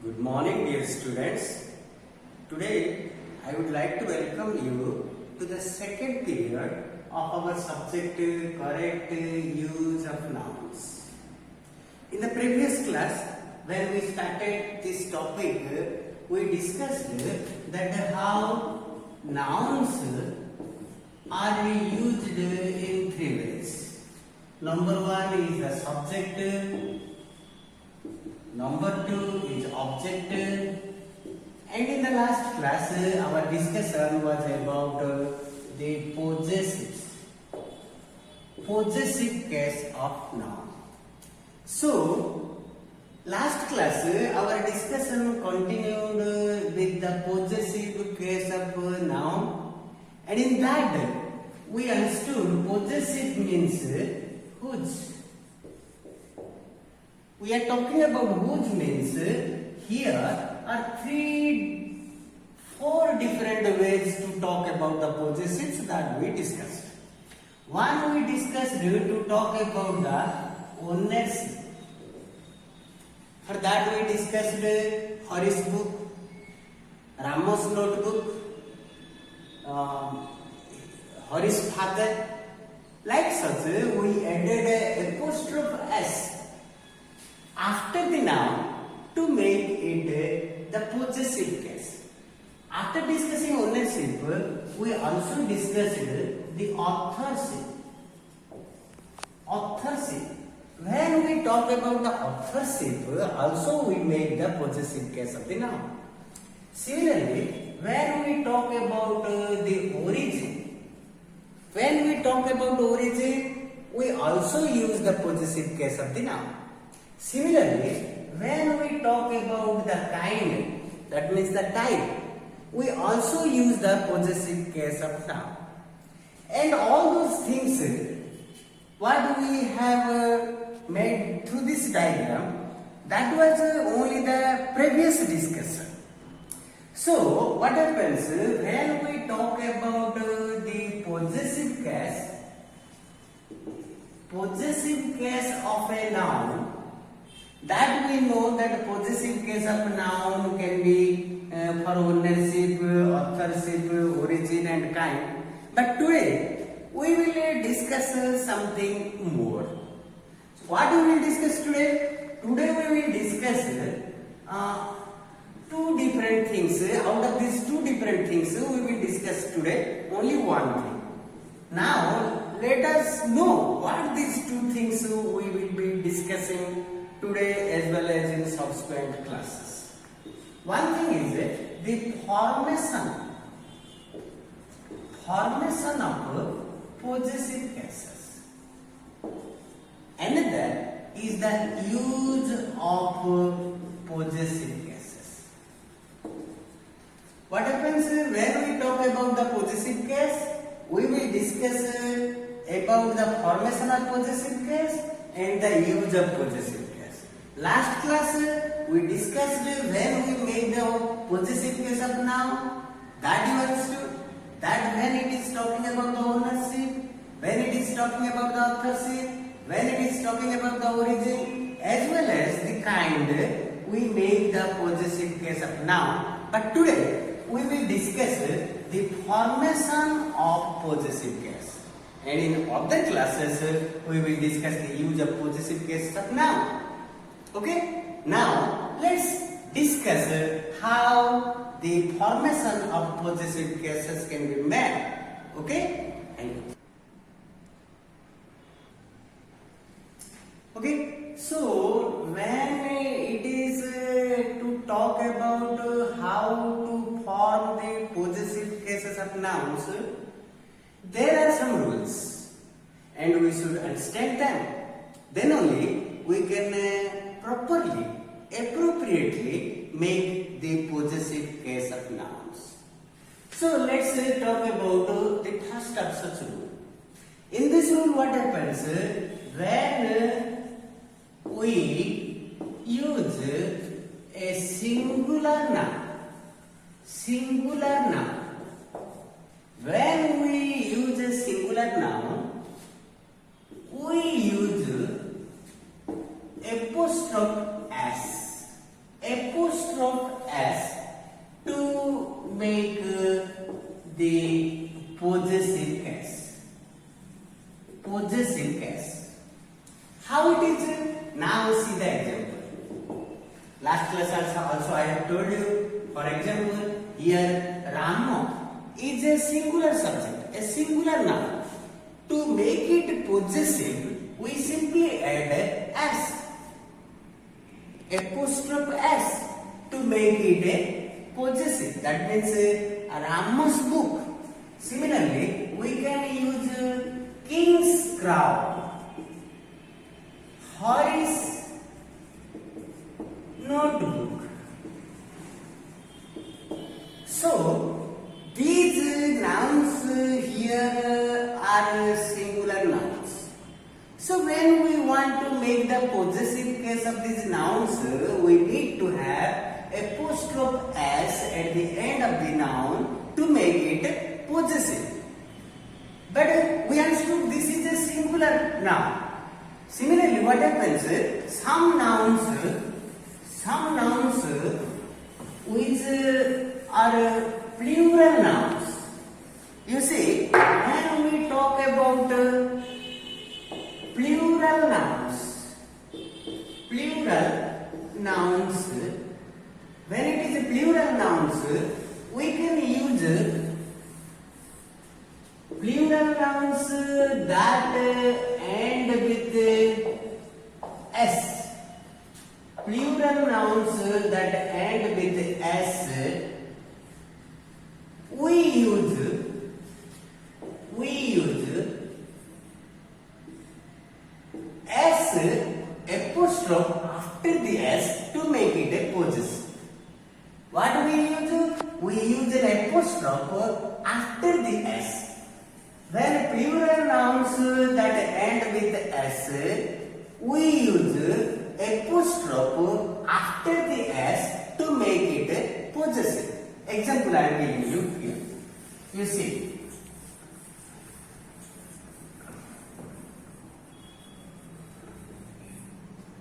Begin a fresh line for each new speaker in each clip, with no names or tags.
Good morning, dear students. Today, I would like to welcome you to the second period of our subject correct use of nouns. In the previous class, when we started this topic, we discussed that how nouns are used in three ways. Number one is the subject. Number two is object, and in the last class our discussion was about the possessive case of noun. So last class our discussion continued with the possessive case of noun, and in that we understood possessive means whose. We are talking about whose means here are four different ways to talk about the possessives that we discussed. One, we discussed to talk about the ownership. For that we discussed Horace book, Ramos notebook, Horace father. Like such, we added a apostrophe S after the noun to make it the possessive case. After discussing ownership, we also discussed the authorship. When we talk about the authorship, also we make the possessive case of the noun. Similarly, when we talk about the origin, we also use the possessive case of the noun. Similarly, when we talk about the kind, that means the type, we also use the possessive case of noun. And all those things, what we have made through this diagram, that was only the previous discussion. So, what happens when we talk about the possessive case of a noun, that we know that possessive case of noun can be for ownership, authorship, origin and kind. But today we will discuss something more. So what we will discuss today? Today we will discuss two different things. Out of these two different things we will discuss today only one thing. Now let us know what these two things we will be discussing today as well as in subsequent classes. One thing is the formation of possessive cases. Another is the use of possessive cases. What happens when we talk about the possessive case? We will discuss about the formation of possessive case and the use of possessive case. Last class we discussed when we made the possessive case of noun, that you understood that when it is talking about the ownership, when it is talking about the authorship, when it is talking about the origin as well as the kind, we make the possessive case of noun. But today we will discuss the formation of possessive case, and in other classes we will discuss the use of possessive case of noun. Okay, now let's discuss how the formation of possessive cases can be made. Okay, okay. So when it is to talk about how to form the possessive cases of nouns, there are some rules, and we should understand them. Then only we can properly, appropriately make the possessive case of nouns. So let's talk about the first of such rule. In this rule, what happens when we use a singular noun? When we use a singular noun, we use apostrophe S. Apostrophe apostrophe s to make the possessive case. Possessive case. How it is? Now see the example. Last class also I have told you. For example, here Rama is a singular subject, a singular noun. To make it possessive, we simply add s, apostrophe s, to make it a possessive. That means Rama's book. Similarly, we can use King's crown, Horace's notebook. So these nouns here are singular nouns. So when we want to make the possessive case of these nouns, we need to have apostrophe s at the end of the noun to make it possessive. But we understood this is a singular noun. Similarly, what happens? Some nouns which are plural nouns. You see, when we talk about plural nouns, when it is plural nouns, we can use plural nouns that end with s. Plural nouns that end with s, we use s apostrophe after the s to make it a possessive. What do we use? We use an apostrophe after the s. When plural nouns that end with s, we use apostrophe after the s to make it a possessive. Example I am giving you here. You see.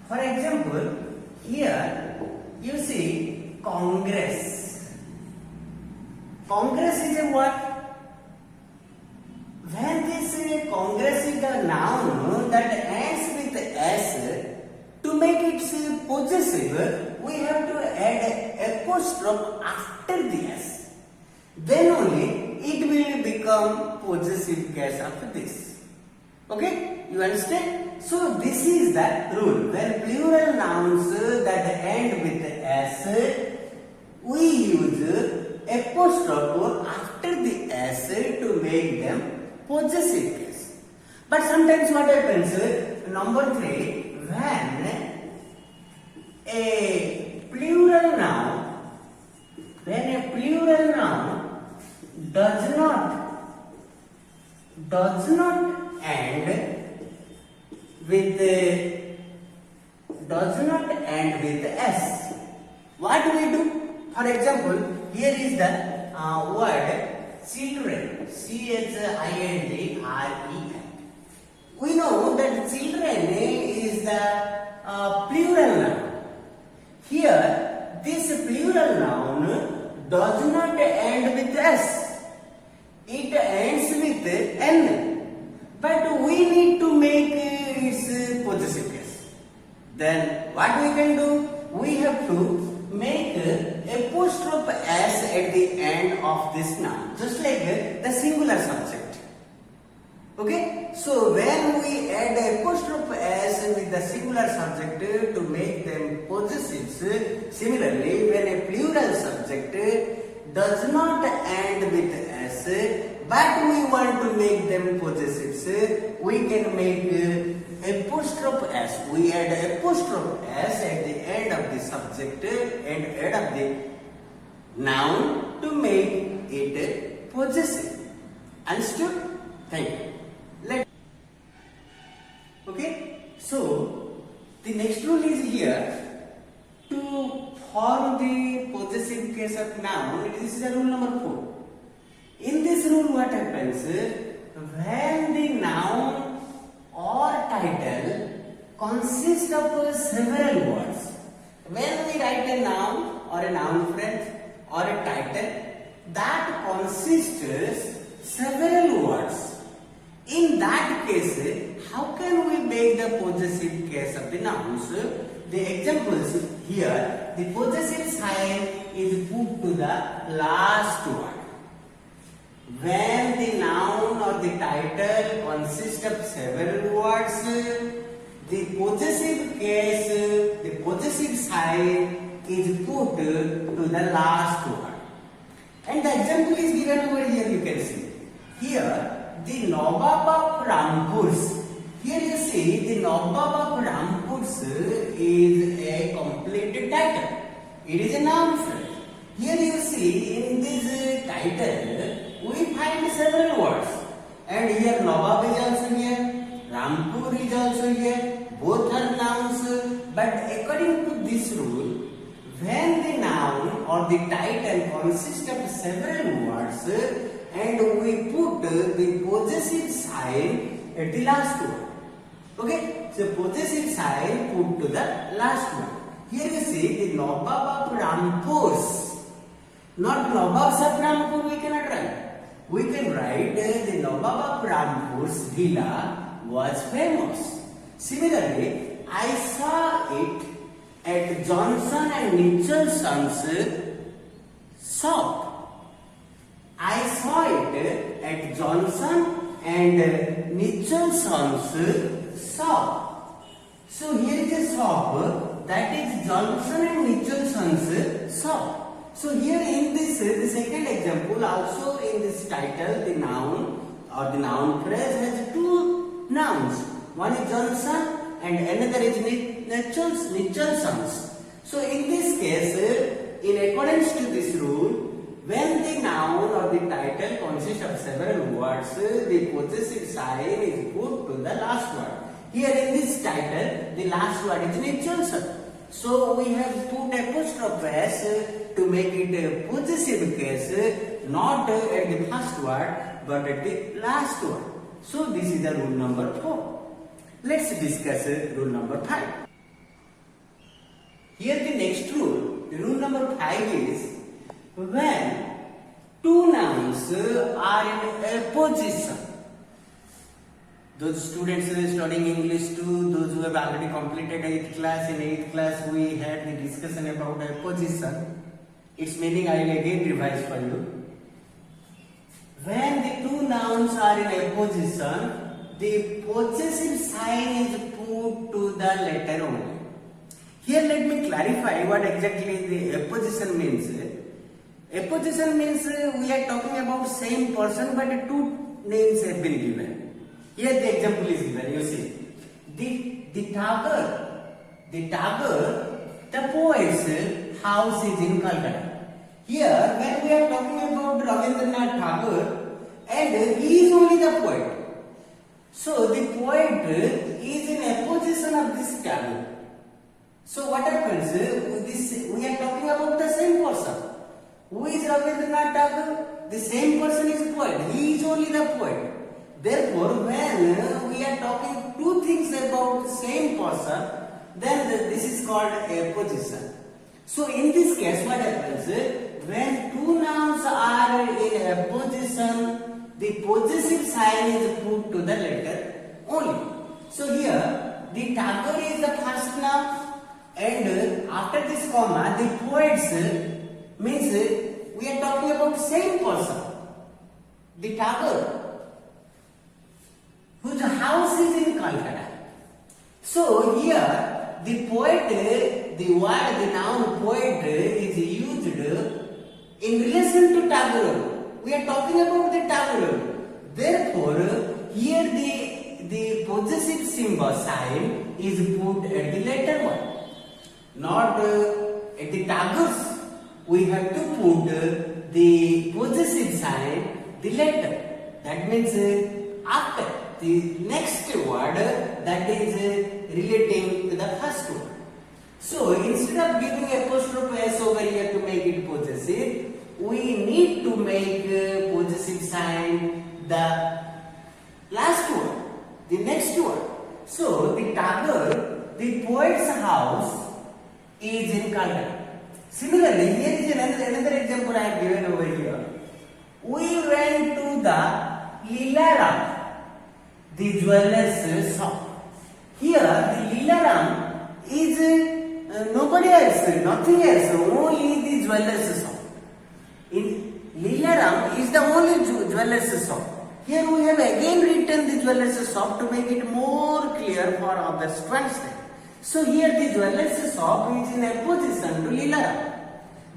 For example, here you see Congress. Congress is a what? When this Congress is the noun that ends with s, to make it possessive, we have to add apostrophe after the s. Then only it will become possessive case of this. Okay? You understand? So this is the rule. When plural nouns that end with s, we use apostrophe after the s to make them possessive case. But sometimes what happens? Number 3. When a plural noun does not end with s, what do we do? For example, here is the word children, children. We know that children is the plural noun. Here, this plural noun does not end with s. It ends with n. But we need to make its possessive case. Then what we can do? We have to make apostrophe s at the end of this noun, just like the singular subject. Okay, so when we add apostrophe s with the singular subject to make them possessives, similarly, when a plural subject does not end with s, but we want to make them possessives, we can make apostrophe s. We add apostrophe s at the end of the subject and end of the noun to make it possessive. Understood? Thank you. Okay, so the next rule is here to form the possessive case of noun. This is a rule number 4. In this rule, what happens? When the noun or title consists of several words, when we write a noun or a noun phrase or a title that consists several words. In that case, how can we make the possessive case of the nouns? The examples here, the possessive sign is put to the last word. When the noun or the title consists of several words, the possessive case, the possessive sign is put to the last word. And the example is given over here, you can see. Here, the Nawab of Rampurs. Here you see the Nawab of Rampurs is a complete title. It is a noun phrase. Here you see in this title, we find several words. And here Nawab is also here, Rampur is also here. Both are nouns. But according to this rule, when the noun or the title consists of several words and we put the possessive sign at the last word. Okay, so possessive sign put to the last one. Here you see the Nawab of Rampurs. Not Nawabs of Rampur we cannot write. We can write the Nawab of Rampur's villa was famous. Similarly, I saw it at Johnson and Nicholson's shop. I saw it at Johnson and Nicholson's shop. So here is a shop, that is Johnson and Nicholson's shop. So here in this, the second example, also in this title, the noun or the noun phrase has two nouns. One is Johnson and another is Nicholson's. So in this case, in accordance to this rule, when the noun or the title consists of several words, the possessive sign is put to the last word. Here in this title, the last word is Nicholson. So we have put apostrophe s to make it a possessive case, not at the first word but at the last word. So this is the rule number 4. Let's discuss rule number 5. Here the next rule, the rule number 5 is when two nouns are in opposition. Those students who are studying English too, those who have already completed 8th class, in 8th class we had the discussion about opposition. Its meaning I will again revise for you. When the two nouns are in opposition, the possessive sign is put to the letter only. Here let me clarify what exactly the apposition means. Apposition means we are talking about same person but two names have been given. Here the example is given, you see. The Tagore, the poet's house is in Calcutta. Here when we are talking about Rabindranath Tagore and he is only the poet. So the poet is in opposition of this Tagore. So what happens? We are talking about the same person. Who is Rabindranath Tagore? The same person is poet. He is only the poet. Therefore, when we are talking two things about the same person, then this is called apposition. So in this case, what happens? When two nouns are in apposition, the possessive sign is put to the letter only. So here, the Tagore is the first noun, and after this comma, the poets means we are talking about same person. The Tagore, whose house is in Calcutta. So here the poet, the word, the noun poet is used in relation to Tagore. We are talking about the Tagore. Therefore, here the possessive symbol sign is put at the letter one, not at the Tagore's. We have to put the possessive sign the letter. That means after the next word that is relating to the first word. So instead of giving apostrophe s over here to make it possessive, we need to make possessive sign the last word, the next word. So the Tagore, the poet's house is in Calcutta. Similarly, here is another example I have given over here. We went to the Lilaram, the jeweler's shop. Here, the Lilaram is nobody else, nothing else, only the jeweler's shop. In Lilaram is the only jeweler's shop. Here we have again written the jeweler's shop to make it more clear for others to understand. So here the jeweler's shop is in opposition to Lilaram.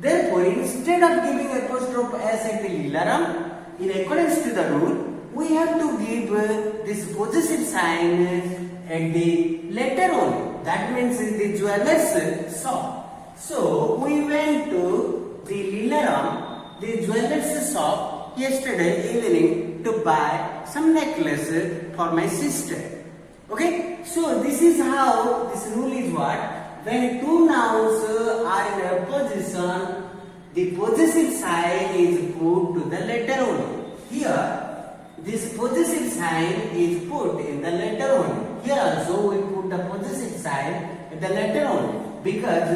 Therefore, instead of giving apostrophe s at the Lilaram, in accordance to the rule, we have to give this possessive sign at the letter only. That means in the jeweler's shop. So we went to the Lilaram, the jeweler's shop, yesterday evening to buy some necklace for my sister. Okay, so this is how this rule is what? When two nouns are in opposition, the possessive sign is put to the letter only. Here, this possessive sign is put in the letter only. Here also we put the possessive sign in the letter only because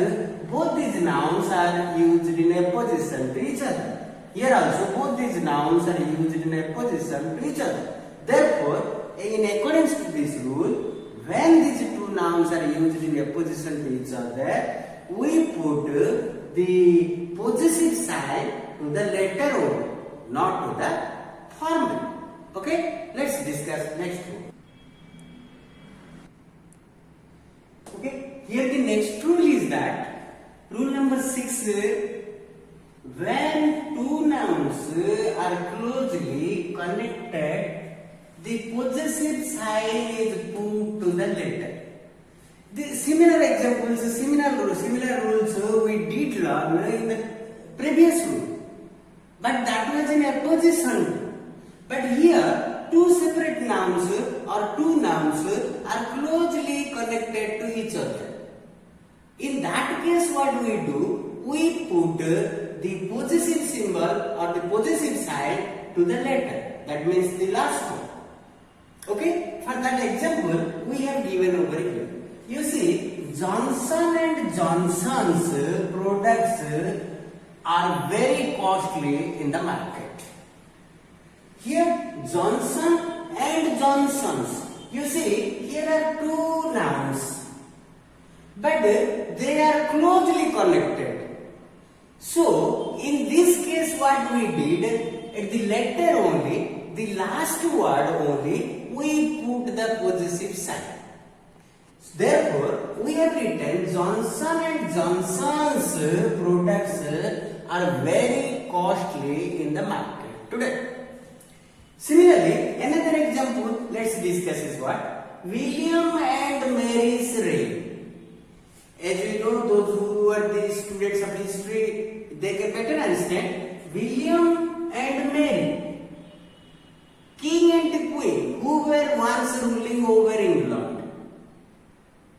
both these nouns are used in opposition to each other. Here also both these nouns are used in opposition to each other. Therefore, in accordance to this rule, when these two nouns are used in opposition to each other, we put the possessive sign to the letter only, not to the formal. Okay, let's discuss next rule. Okay, here the next rule is that rule number 6. When two nouns are closely connected, the possessive sign is put to the letter. The similar examples, similar rules we did learn in the previous rule, but that was in opposition. But here, two separate nouns or two nouns are closely connected to each other. In that case, what we do? We put the possessive symbol or the possessive sign to the letter. That means the last one. Okay, for that example, we have given over here. You see, Johnson and Johnson's products are very costly in the market. Here, Johnson and Johnson's. You see, here are two nouns, but they are closely connected. So, in this case, what we did, at the letter only, the last word only, we put the possessive sign. Therefore, we have written Johnson and Johnson's products are very costly in the market today. Similarly, another example, let's discuss is what? William and Mary's reign. As we know, those who are the students of history, they can better understand. William and Mary, king and queen, who were once ruling over England.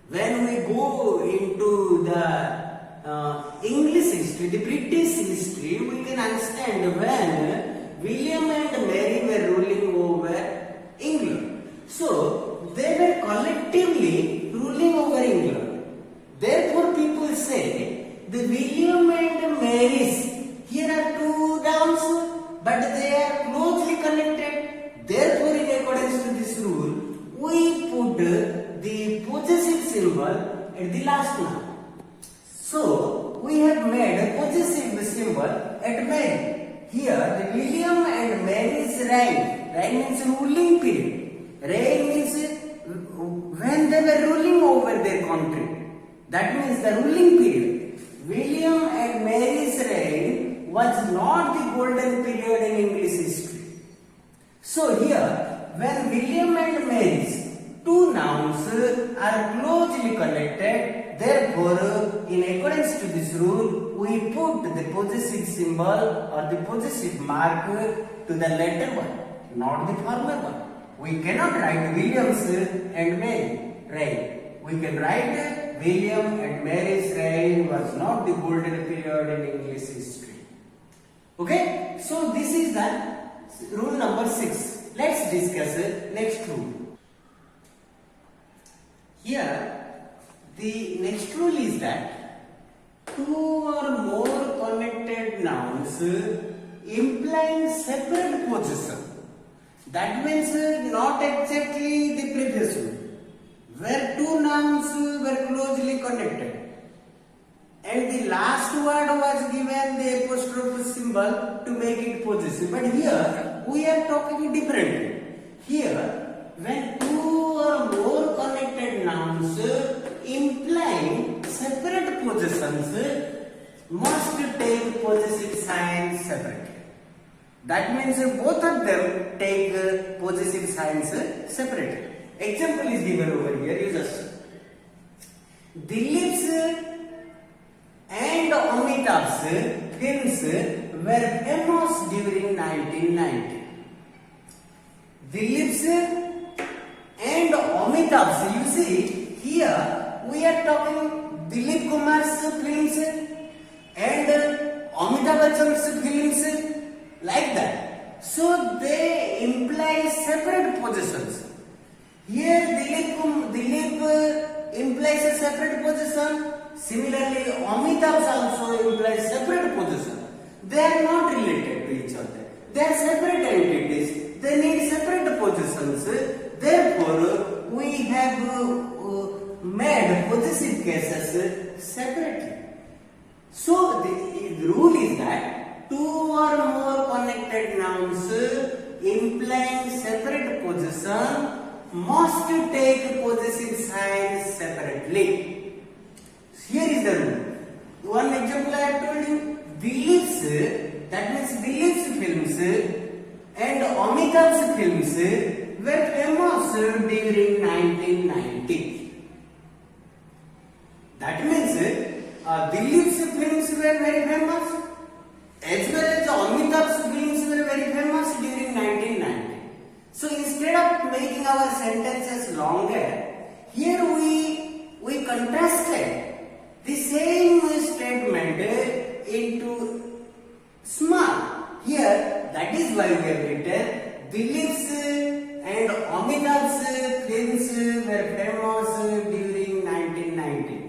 When we go into the English history, the British history, we can understand when William and Mary were ruling over England. So, they were collectively ruling over England. Therefore, people say the William and Mary's, here are two nouns, but they are closely connected. Therefore, in accordance to this rule, we put the possessive symbol at the last noun. So, we have made a possessive symbol at Mary. Here, the William and Mary's reign. Reign means ruling period. Reign means when they were ruling over their country. That means the ruling period. William and Mary's reign was not the golden period in English history. So here, when William and Mary's two nouns are closely connected, therefore, in accordance to this rule, we put the possessive symbol or the possessive mark to the latter one, not the former one. We cannot write William's and Mary reign. We can write William and Mary's reign was not the golden period in English history. Okay, so this is the rule number 6. Let's discuss next rule. Here, the next rule is that two or more nouns implying separate possession. That means not exactly the previous one, where two nouns were closely connected. And the last word was given the apostrophe symbol to make it possessive. But here we are talking differently. Here, when two or more connected nouns implying separate possessions must take possessive signs separately. That means both of them take possessive signs separately. Example is given over here. You just Dilip's and Amitabh's films were famous during 1990. Dilip's and Amitabh's, you see, here we are talking Dilip Kumar's films and Amitabh Bachchan's films, like that. So they imply separate possessions. Here Dilip implies a separate possession. Similarly, Amitabh also implies separate possession. They are not related to each other. They are separate entities. They need separate possessions. Therefore, we have made possessive cases separately. So, the rule is that two or more connected nouns implying separate possession must take possessive signs separately. Here is the rule. One example I have told you. Dilip's, that means Dilip's films and Amitabh's films were famous during 1990. That means Dilip's films were very famous, as well as Amitabh's films were very famous during 1990. So instead of making our sentences longer, here we contrasted the same statement into small. Here, that is why we have written Dilip's and Amitabh's films were famous during 1990.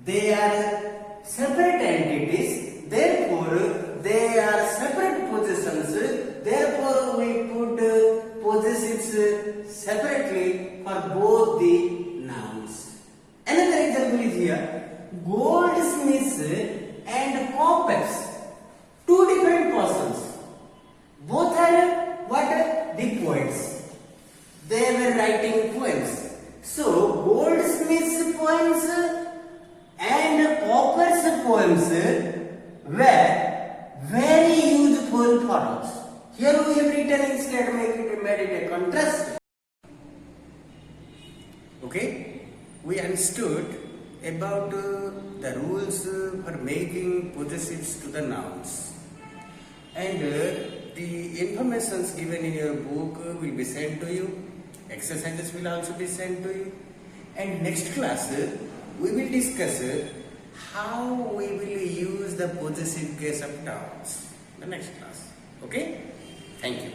They are separate entities, therefore they are separate possessions, therefore we put possessives separately for both the nouns. Another example is here. Goldsmiths and Coppers, two different persons. Both are what? The poets. They were writing poems. So Goldsmith's poems and Copper's poems were very useful for us. Here we have written instead made it a contrast. Okay, we understood about the rules for making possessives to the nouns, and the informations given in your book will be sent to you. Exercises will also be sent to you, and next class we will discuss how we will use the possessive case of nouns. The next class. Okay, thank you.